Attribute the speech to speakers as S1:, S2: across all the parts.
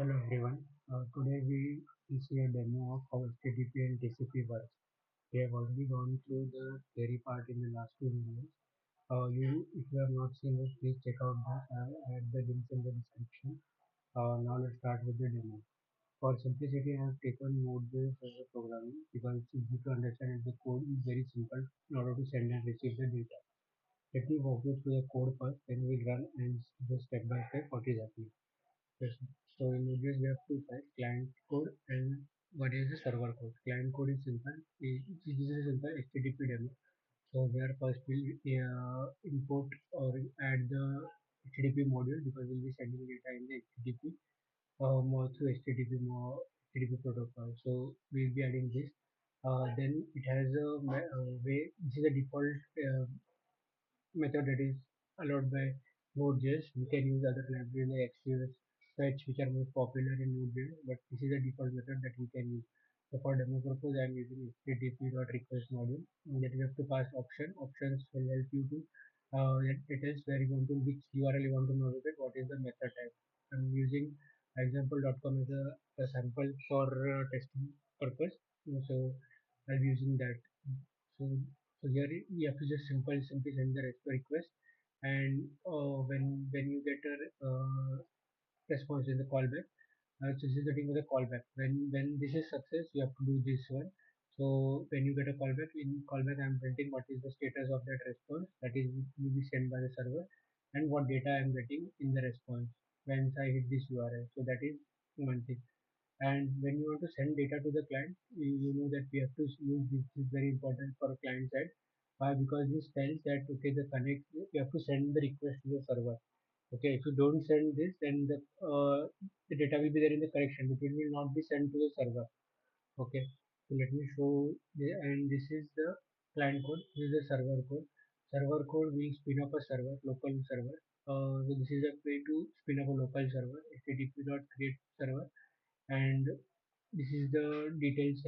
S1: Hello everyone. Today we will see a demo of how HTTP and TCP works. We have already gone through the theory part in the last 2 videos. If you have not seen it, please check out this. I'll add the links in the description. Now let's start with the demo. For simplicity, I have taken Node.js as a programming because it's easy to understand and the code is very simple in order to send and receive the data. Let me walk you through the code first, then we'll run and see the step by step what is happening. Yes. So in Node.js we have two sides, client code and what is the server code. Client code is simple. This is a simple HTTP demo. So here first we'll import or add the HTTP module because we'll be sending data in the HTTP through HTTP protocol. So we'll be adding this. Then it has a way. This is a default method that is allowed by Node.js. We can use other libraries like XUS, Fetch, which are most popular in Node.js, but this is the default method that we can use. So for demo purpose, I am using HTTP.request module. That you have to pass option. Options will help you to it is where you want to which URL you want to navigate. What is the method type? I'm using example.com as a sample for testing purpose. So I'll be using that. So, so here you have to just simply send the request, and when you get a response in the callback, so this is the thing with the callback. When this is success, you have to do this one. So when you get a callback, in callback I'm printing what is the status of that response that is will be sent by the server, and what data I'm getting in the response once I hit this URL. So that is one thing. And when you want to send data to the client, you know that we have to use this is very important for client side. Why? Because this tells that okay, the connect you have to send the request to the server. Okay, if you don't send this, then the data will be there in the correction, but it will not be sent to the server. Okay, so let me show and this is the client code. This is the server code. Server code will spin up a server, local server. So this is a way to spin up a local server. HTTP.create server, and this is the details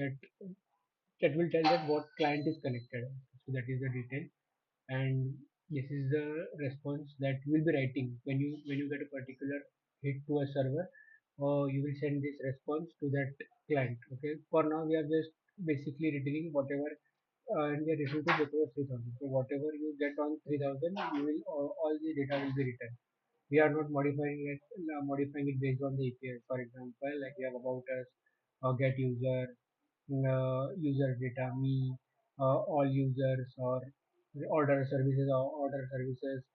S1: that will tell that what client is connected. So that is the detail, and this is the response that you will be writing when you get a particular hit to a server, or you will send this response to that client. Okay, for now we are just basically returning whatever and we are referring to whatever 3000. So whatever you get on 3000, you will all the data will be returned. We are not modifying it based on the API. For example, like we have about us, get user, user data, me, all users, or order services,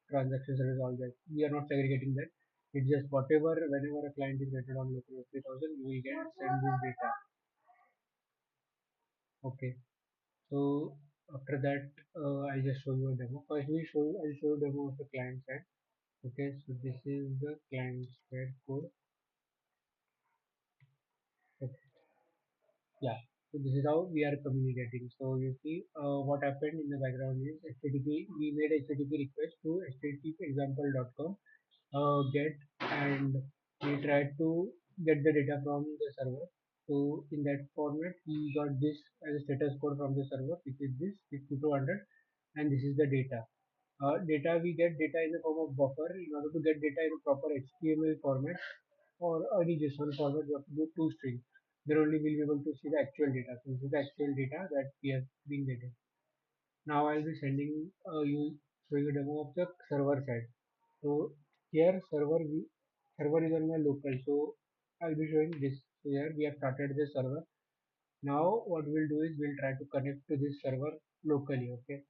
S1: transaction service, all that. We are not segregating that. It's just whatever, whenever a client is rated on local 3000, you will get send this data. Okay. So after that, I'll just show you a demo. First, I'll show you a demo of the client side. Okay. So this is the client side code. Okay. Yeah. So this is how we are communicating. So you see, what happened in the background is HTTP. We made HTTP request to http.example.com get, and we tried to get the data from the server. So in that format, we got this as a status code from the server, which is this 5200, and this is the data. Data we get data in the form of buffer. In order to get data in a proper HTML format or any JSON format, you have to do two strings. Then only we'll be able to see the actual data. So this is the actual data that we have been getting. Now I'll be sending you showing a demo of the server side. So here server is on my local. So I'll be showing this. So here we have started the server. Now what we'll do is we'll try to connect to this server locally. Okay.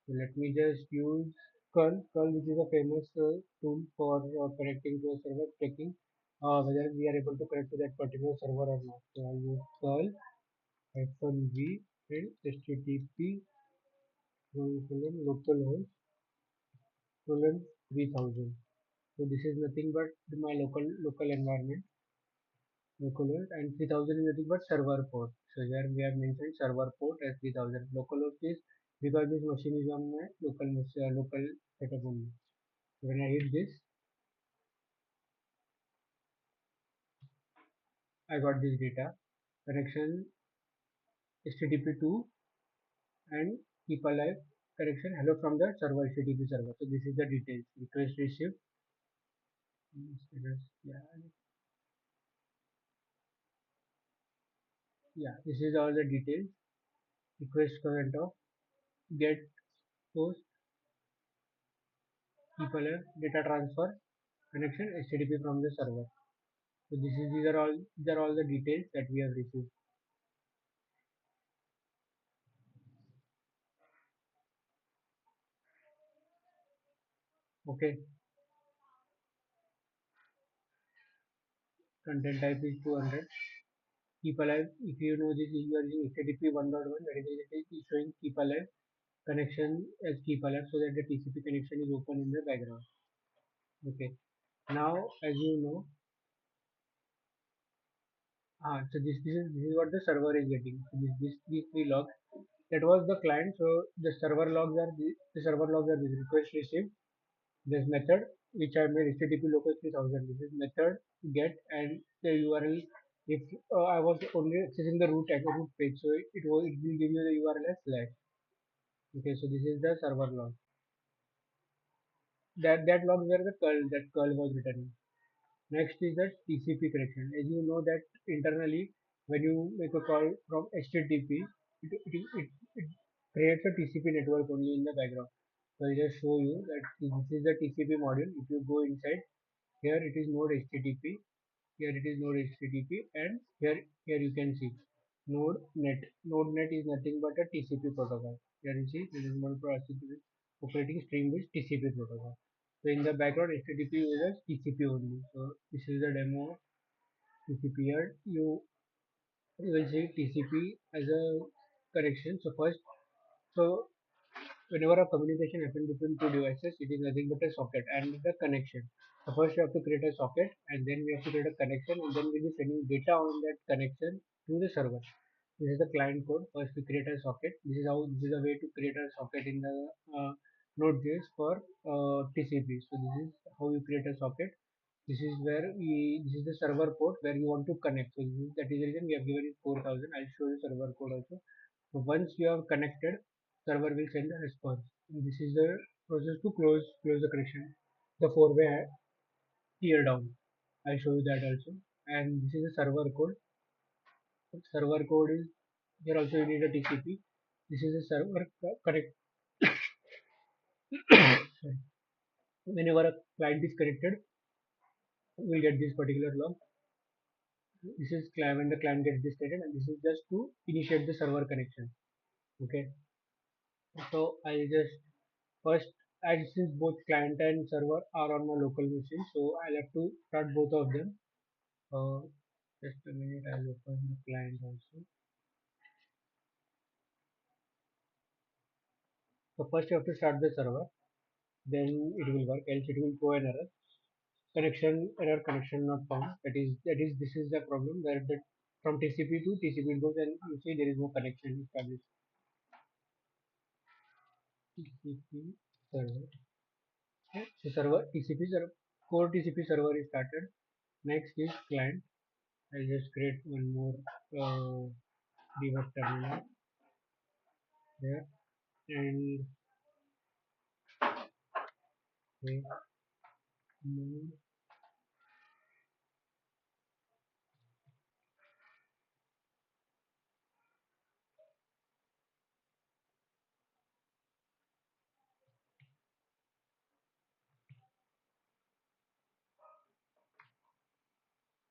S1: So let me just use curl, which is a famous tool for connecting to a server, checking whether we are able to connect to that particular server or not. So I'll use curl -v and http localhost 3000. So this is nothing but my local environment, localhost, and 3000 is nothing but server port. So here we have mentioned server port as 3000. Localhost is because this machine is on my local setup only. So when I hit this, I got this data connection HTTP 2 and keep alive connection hello from the server HTTP server. So this is the details. Request received. Yeah. Yeah, this is all the details. Request current of get post people data transfer connection HTTP from the server. So these are all the details that we have received. Okay, content type is 200. Keep alive. If you know this, you are using HTTP 1.1. That is it is showing keep alive connection as keep alive so that the TCP connection is open in the background. Okay. Now, as you know, so this is what the server is getting. So these three logs. That was the client. So the server logs are this request received. This method which I made HTTP local 3000. This is method get and the URL. If I was only accessing the root page, so it will give you the URL as slash. Okay, so this is the server log. That log where the curl was written. Next is the TCP connection. As you know that internally, when you make a call from HTTP, it creates a TCP network only in the background. So I just show you that this is the TCP module. If you go inside, here it is node HTTP, here it is node HTTP, and here you can see node net. Node net is nothing but a TCP protocol. Here you see this is one operating stream with TCP protocol. So in the background, HTTP uses TCP only. So this is the demo of TCP. Here you will see TCP as a connection. So first, so whenever a communication happens between two devices, it is nothing but a socket and the connection. So first we have to create a socket and then we have to create a connection and then we'll be sending data on that connection to the server. This is the client code. First we create a socket. This is a way to create a socket in the Node.js for TCP. So this is how you create a socket. This is the server port where you want to connect. So that is the reason we have given it 4000. I'll show you server code also. So once you have connected, server will send a response. And this is the process to close the connection. The four-way tear down. I'll show you that also. And this is the server code. Server code is here also you need a TCP. This is the server connect. Sorry. Whenever a client is connected, we'll get this particular log. This is client when the client gets disconnected, and this is just to initiate the server connection. Okay. So I'll just first, as since both client and server are on my local machine, so I'll have to start both of them. Uh, just a minute, I'll open the client also. So first you have to start the server, then it will work, else it will throw an error. Connection not found. That is this is the problem where the from TCP to TCP goes and you see there is no connection established. TCP server. So server TCP server core TCP server is started. Next is client. I'll just create one more debug terminal there and say node.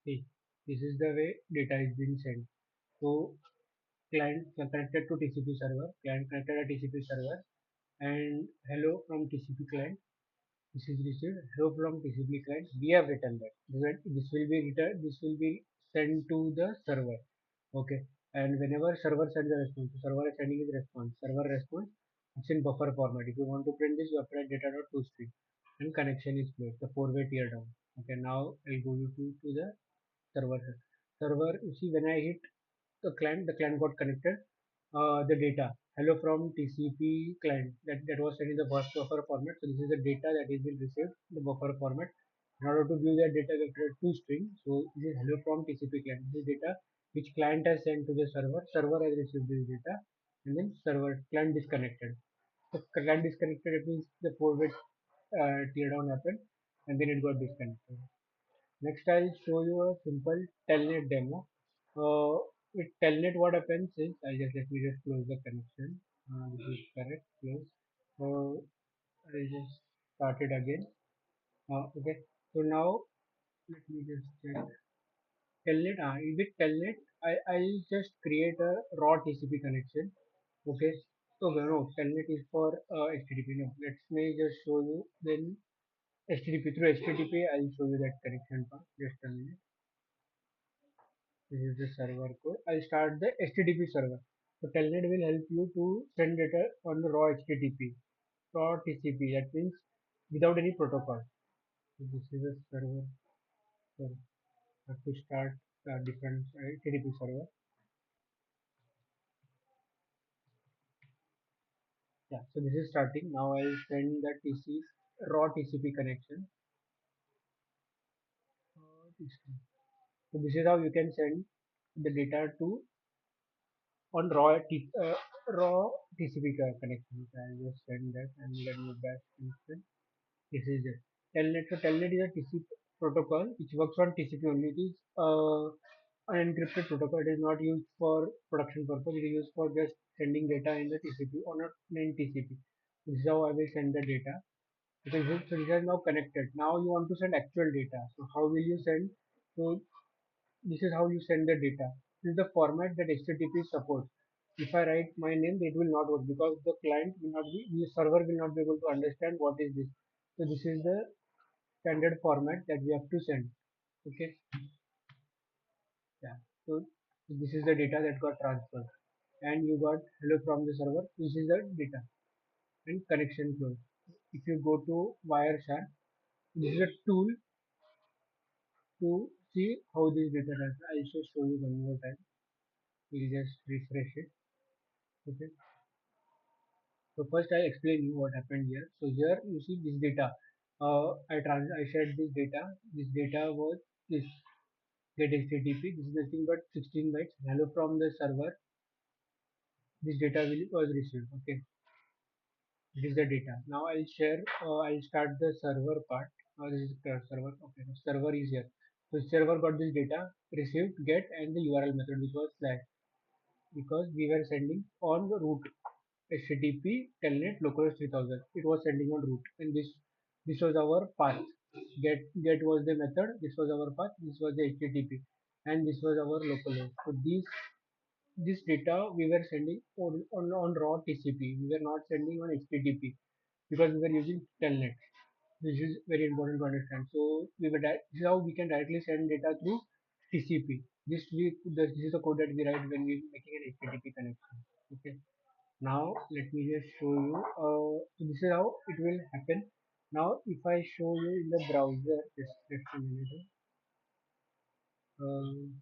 S1: See, this is the way data is being sent. So client connected to TCP server, client connected to TCP server, and hello from TCP client. This is received. Hello from TCP client. We have written that. This will be returned. This will be sent to the server. Okay. And whenever server sends a response, so server is sending his response. Server response, it's in buffer format. If you want to print this, you have to write data.toString. And connection is closed. The four-way tear down. Okay. Now I'll go to the server. Server. You see, when I hit the client got connected. The data. Hello from TCP client. That was sent in the buffer format. So this is the data that is being received in the buffer format. In order to view that data, we create two strings. So this is hello from TCP client. This is data which client has sent to the server. Server has received this data, and then server client disconnected. So client disconnected, it means the four-way tear down happened, and then it got disconnected. Next, I'll show you a simple telnet demo. Uh, with telnet what happens is, let me just close the connection. This is correct, close. So I'll just start it again. Okay, so now let me just check. Telnet, with telnet, I'll just create a raw TCP connection. Okay, so no, telnet is for HTTP. No, let me just show you then HTTP. Through HTTP I'll show you that connection part. Just a minute. This is the server code. I'll start the HTTP server. So telnet will help you to send data on the raw HTTP, raw TCP. That means without any protocol. So this is a server. So I have to start a different HTTP server. Yeah. So this is starting. Now I'll send the TC raw TCP connection. TCP. So this is how you can send the data to on raw TCP connection. So I'll just send that and let me back connection. This is it. Telnet. So Telnet is a TCP protocol which works on TCP only. It is an encrypted protocol. It is not used for production purpose. It is used for just sending data in the TCP on a plain TCP. This is how I will send the data. So this is now connected. Now you want to send actual data. So how will you send? So this is how you send the data. This is the format that HTTP supports. If I write my name, it will not work because the client will not be, the server will not be able to understand what is this. So this is the standard format that we have to send. Okay, yeah. So this is the data that got transferred, and you got hello from the server. This is the data and connection close. If you go to Wireshark, this is a tool to see how this data transfer. I'll just show you one more time. We'll just refresh it. Okay. So first I explain you what happened here. So here you see this data. I shared this data. This data was this get HTTP. This is nothing but 16 bytes. Hello from the server. This data was received. Okay, this is the data. Now I'll share. I'll start the server part. This is the server. Okay, the server is here. So server got this data received get and the URL method which was flagged because we were sending on the route HTTP telnet localhost 3000. It was sending on route, and this was our path. Get was the method. This was our path. This was the HTTP, and this was our localhost. So this data we were sending on raw TCP. We were not sending on HTTP because we were using telnet. This is very important to understand. So this is how we can directly send data through TCP. This is the code that we write when we making an HTTP connection. Okay. Now let me just show you. So this is how it will happen. Now if I show you in the browser, just a minute. Um,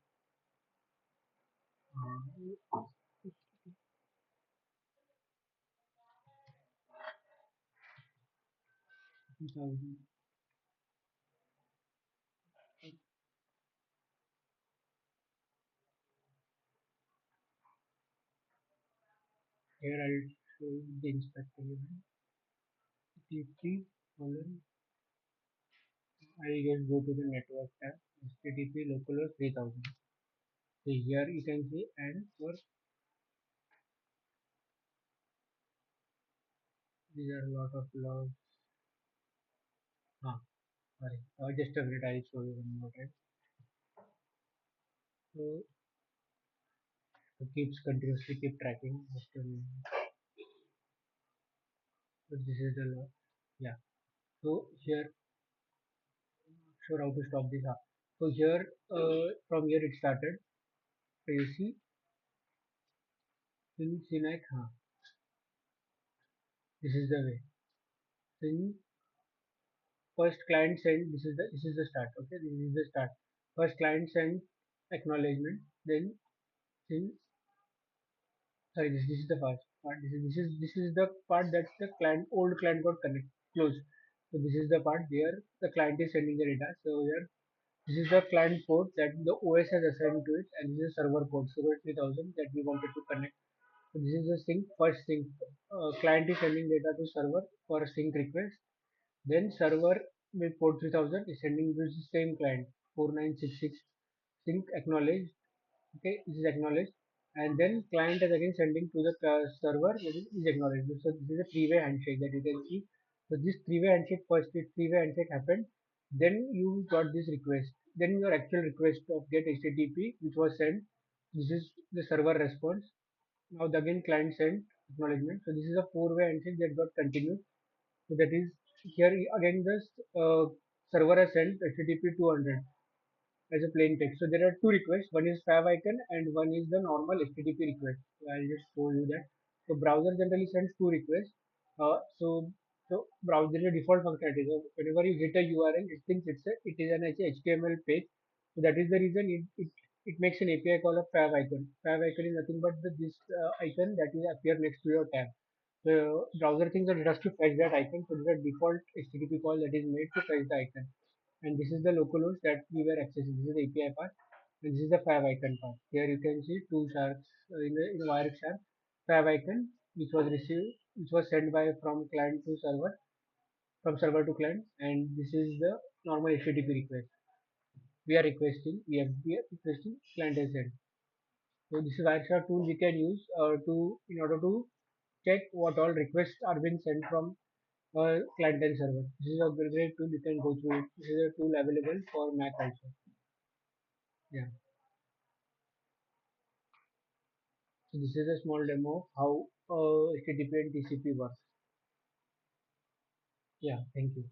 S1: 2000. Here I'll show you the inspector event. HTTP colon. I just go to the network tab. HTTP localhost 3000. So here you can see and for these are a lot of logs. Ah, sorry. Just a minute. I'll show you one more time. So it keeps continuously keep tracking. Just a minute. So this is the log. Yeah. So here, sure how to stop this. So here, from here it started. So you see, in Synac, this is the way. Since first client sent, this is the start. Okay, this is the start. First client sent acknowledgement. Then since sorry, this is the first part. This is the part that the client old client got connect closed. So this is the part where the client is sending the data. So here this is the client port that the OS has assigned to it, and this is server port server 3000 that we wanted to connect. So this is the sync first sync. Client is sending data to server for a sync request. Then server with port 3000 is sending to the same client 4966 sync acknowledged. Okay, this is acknowledged, and then client is again sending to the server, which is acknowledged. So this is a three-way handshake that you can see. So this three-way handshake, first this three-way handshake happened, then you got this request, then your actual request of get HTTP which was sent. This is the server response. Now the again client sent acknowledgement. So this is a four-way handshake that got continued. So that is here again the server has sent HTTP 200 as a plain text. So there are two requests. One is fav icon and one is the normal HTTP request. So I'll just show you that. So browser generally sends two requests. So browser there is a default functionality. So whenever you hit a URL, it thinks it is an HTML page. So that is the reason it makes an API call of fav icon. Fav icon is nothing but this icon that will appear next to your tab. The browser thinks that it has to fetch that icon. So there is a default HTTP call that is made to fetch the icon, and this is the localhost that we were accessing. This is the API part, and this is the fav icon part. Here you can see two sharks in the wire shark fav icon, which was received, which was sent by from client to server, from server to client, and this is the normal HTTP request. We are requesting, client has sent. So this is Wireshark tool we can use to in order to check what all requests are being sent from client and server. This is a great tool. You can go through it. This is a tool available for Mac also. Yeah. So this is a small demo of how HTTP and TCP works. Yeah. Thank you.